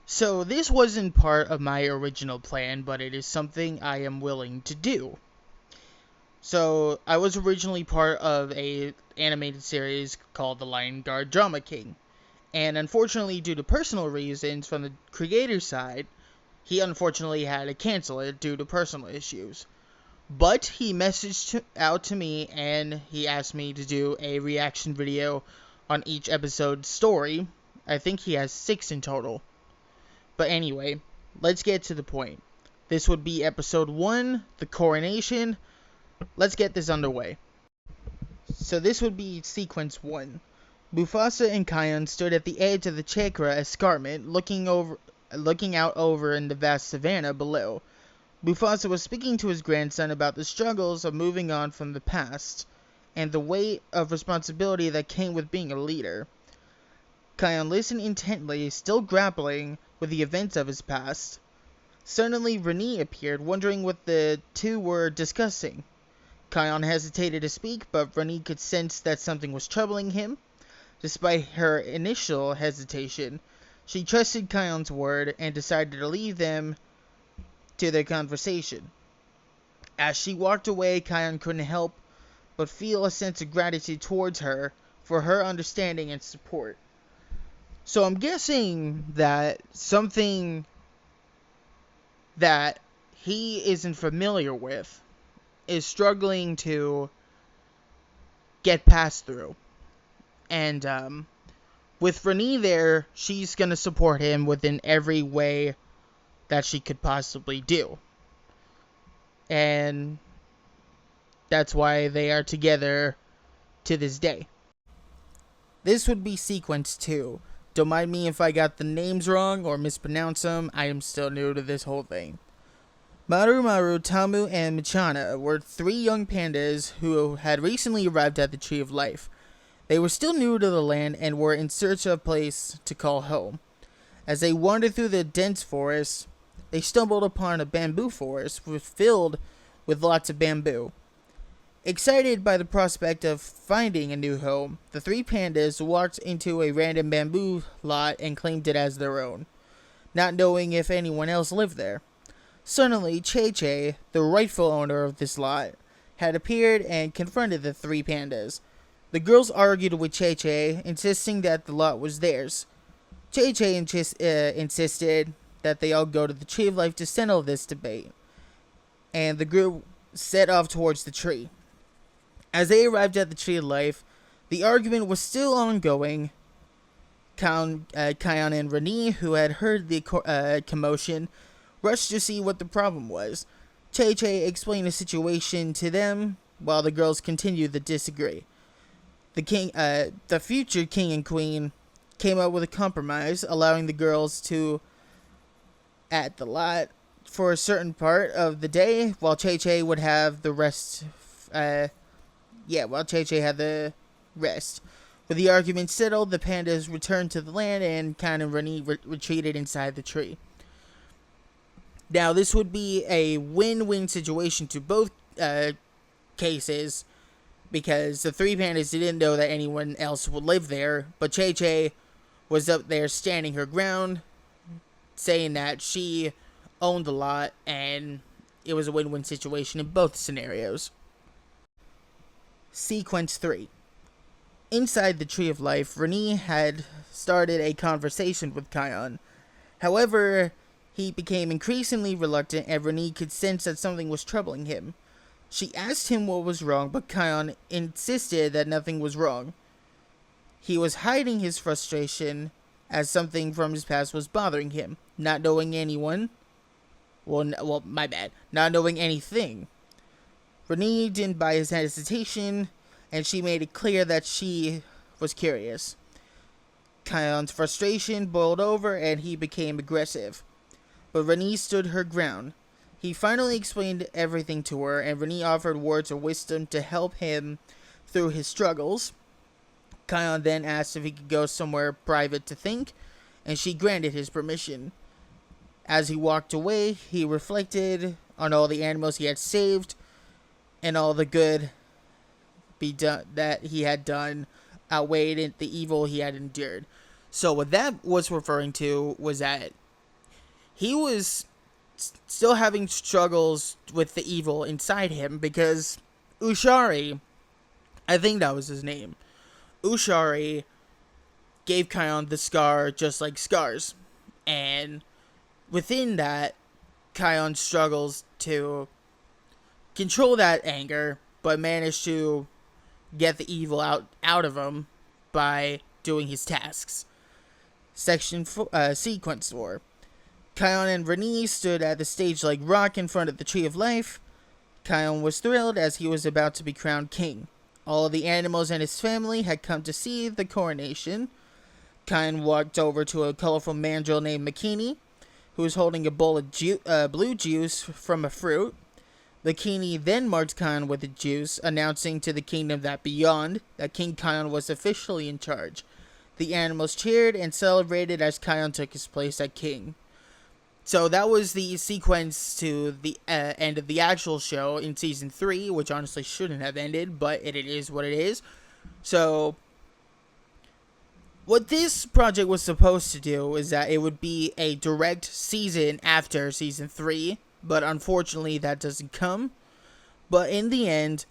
So this wasn't part of my original plan, but it is something I am willing to do. So I was originally part of a animated series called The Lion Guard Drama King. And unfortunately, due to personal reasons from the creator's side, he unfortunately had to cancel it due to personal issues. But he messaged out to me and he asked me to do a reaction video on each episode's story. I think he has 6 in total. But anyway, let's get to the point. This would be episode 1, the coronation. Let's get this underway. So this would be sequence 1. Mufasa and Kion stood at the edge of the Chakra escarpment, looking out over in the vast savannah below. Mufasa was speaking to his grandson about the struggles of moving on from the past, and the weight of responsibility that came with being a leader. Kion listened intently, still grappling with the events of his past. Suddenly, Reni appeared, wondering what the two were discussing. Kion hesitated to speak, but Reni could sense that something was troubling him. Despite her initial hesitation, she trusted Kion's word and decided to leave them to their conversation. As she walked away, Kion couldn't help but feel a sense of gratitude towards her for her understanding and support. So I'm guessing that something that he isn't familiar with is struggling to get past through. And with Reni there, she's going to support him within every way that she could possibly do. And that's why they are together to this day. This would be sequence 2. Don't mind me if I got the names wrong or mispronounce them. I am still new to this whole thing. Maru Maru, Tamu, and Michana were 3 young pandas who had recently arrived at the Tree of Life. They were still new to the land and were in search of a place to call home. As they wandered through the dense forest, they stumbled upon a bamboo forest filled with lots of bamboo. Excited by the prospect of finding a new home, the 3 pandas walked into a random bamboo lot and claimed it as their own, not knowing if anyone else lived there. Suddenly, Che, the rightful owner of this lot, had appeared and confronted the 3 pandas. The girls argued with Che, insisting that the lot was theirs. Che insisted that they all go to the Tree of Life to settle this debate, and the group set off towards the tree. As they arrived at the Tree of Life, the argument was still ongoing. Kion and Reni, who had heard the commotion, rushed to see what the problem was. Che explained the situation to them, while the girls continued to disagree. The future king and queen came up with a compromise, allowing the girls to at the lot for a certain part of the day, while Che would have the rest. While Che had the rest. With the argument settled, the pandas returned to the land, and Kion and Reni retreated inside the tree. Now, this would be a win-win situation to both cases, because the 3 pandas didn't know that anyone else would live there, but Che was up there standing her ground, saying that she owned the lot, and it was a win-win situation in both scenarios. Sequence 3. Inside the Tree of Life, Reni had started a conversation with Kion. However, he became increasingly reluctant, and Reni could sense that something was troubling him. She asked him what was wrong, but Kion insisted that nothing was wrong. He was hiding his frustration as something from his past was bothering him, not knowing anyone. Not knowing anything. Reni didn't buy his hesitation, and she made it clear that she was curious. Kion's frustration boiled over, and he became aggressive. But Reni stood her ground. He finally explained everything to her, and Reni offered words of wisdom to help him through his struggles. Kion then asked if he could go somewhere private to think, and she granted his permission. As he walked away, he reflected on all the animals he had saved, and all the good that he had done outweighed the evil he had endured. So what that was referring to was that he was still having struggles with the evil inside him because Ushari, I think that was his name, Ushari gave Kion the scar just like scars. And within that, Kion struggles to control that anger, but managed to get the evil out of him by doing his tasks. Sequence 4. Kion and Rhaenys stood at the stage like rock in front of the Tree of Life. Kion was thrilled as he was about to be crowned king. All of the animals and his family had come to see the coronation. Kion walked over to a colorful mandrill named Makini, who was holding a bowl of blue juice from a fruit. Makini then marked Kion with the juice, announcing to the kingdom that beyond, that King Kion was officially in charge. The animals cheered and celebrated as Kion took his place as king. So that was the sequence to the end of the actual show in Season 3, which honestly shouldn't have ended, but it is what it is. So what this project was supposed to do is that it would be a direct season after Season 3, but unfortunately that doesn't come. But in the end,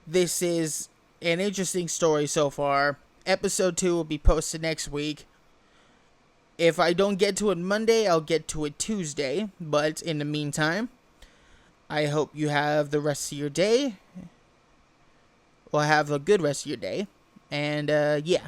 this is an interesting story so far. Episode 2 will be posted next week. If I don't get to it Monday, I'll get to it Tuesday. But in the meantime, I hope you have the rest of your day. Well, have a good rest of your day. And, yeah.